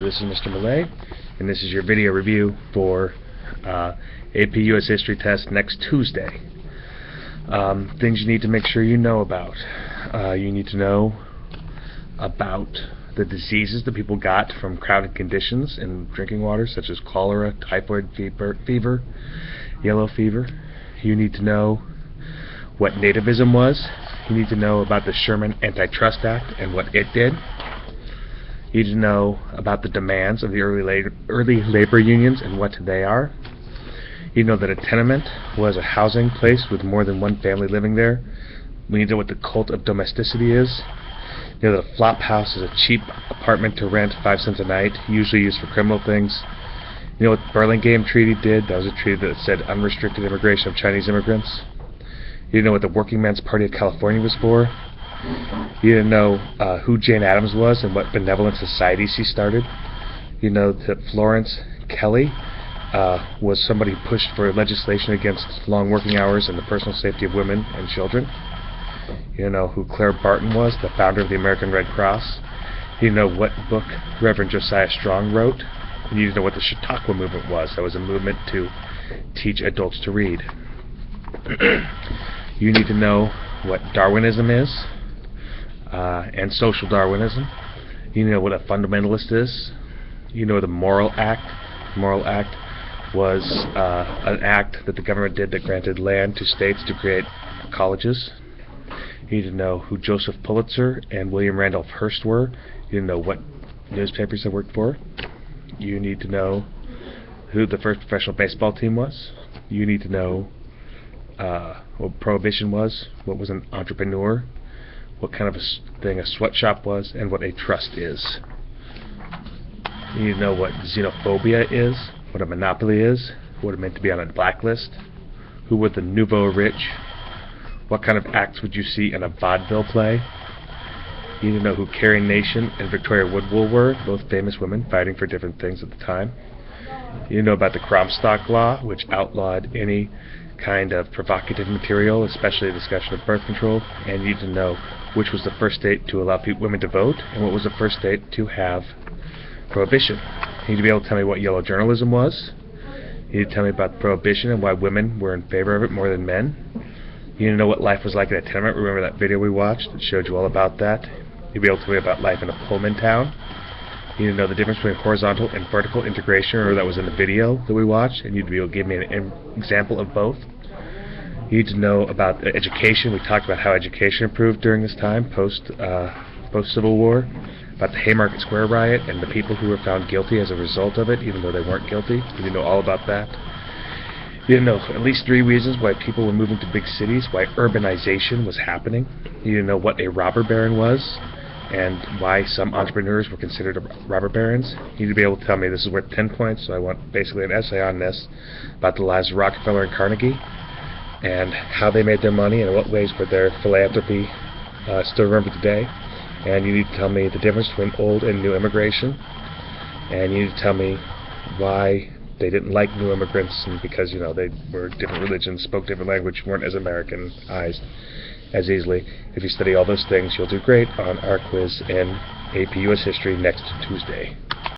This is Mr. Millay, and this is your video review for AP US History test next Tuesday. Things you need to make sure you know about. You need to know about the diseases that people got from crowded conditions in drinking water, such as cholera, typhoid fever, yellow fever. You need to know what nativism was. You need to know about the Sherman Antitrust Act and what it did. You need to know about the demands of the early labor unions and what they are. You know that a tenement was a housing place with more than one family living there. We need to know what the cult of domesticity is. You know that a flop house is a cheap apartment to rent, 5 cents a night, usually used for criminal things. You know what the Burlingame Treaty did? That was a treaty that said unrestricted immigration of Chinese immigrants. You know what the Working Men's Party of California was for. You didn't know who Jane Addams was and what benevolent societies she started. You know that Florence Kelley was somebody who pushed for legislation against long working hours and the personal safety of women and children. You know who Claire Barton was, the founder of the American Red Cross. You know what book Reverend Josiah Strong wrote. And you need to know what the Chautauqua movement was. That was a movement to teach adults to read. You need to know what Darwinism is. And social Darwinism. You know what a fundamentalist is. You know the Moral Act. The Moral Act was an act that the government did that granted land to states to create colleges. You need to know who Joseph Pulitzer and William Randolph Hearst were. You need to know what newspapers they worked for. You need to know who the first professional baseball team was. You need to know what Prohibition was, what was an entrepreneur, what kind of a thing a sweatshop was, and what a trust is. You need to know what xenophobia is, what a monopoly is, what it meant to be on a blacklist, who were the nouveau rich, what kind of acts would you see in a vaudeville play. You need to know who Carrie Nation and Victoria Woodhull were, both famous women fighting for different things at the time. You need to know about the Comstock Law, which outlawed any kind of provocative material, especially a discussion of birth control. And you need to know which was the first state to allow women to vote, and what was the first state to have prohibition. You need to be able to tell me what yellow journalism was. You need to tell me about prohibition and why women were in favor of it more than men. You need to know what life was like in a tenement. Remember that video we watched that showed you all about that? You'll be able to tell me about life in a Pullman town. You need to know the difference between horizontal and vertical integration. Remember that was in the video that we watched, and you'd be able to give me an example of both. You need to know about education. We talked about how education improved during this time, post-Civil War, about the Haymarket Square riot and the people who were found guilty as a result of it, even though they weren't guilty. You need to know all about that. You need to know at least 3 reasons why people were moving to big cities, why urbanization was happening. You need to know what a robber baron was, and why some entrepreneurs were considered robber barons. You need to be able to tell me, this is worth 10 points, so I want basically an essay on this, about the lives of Rockefeller and Carnegie, and how they made their money, and in what ways were their philanthropy still remembered today. And you need to tell me the difference between old and new immigration, and you need to tell me why they didn't like new immigrants, and because they were different religions, spoke different language, weren't as Americanized as easily. If you study all those things, you'll do great on our quiz in AP US History next Tuesday.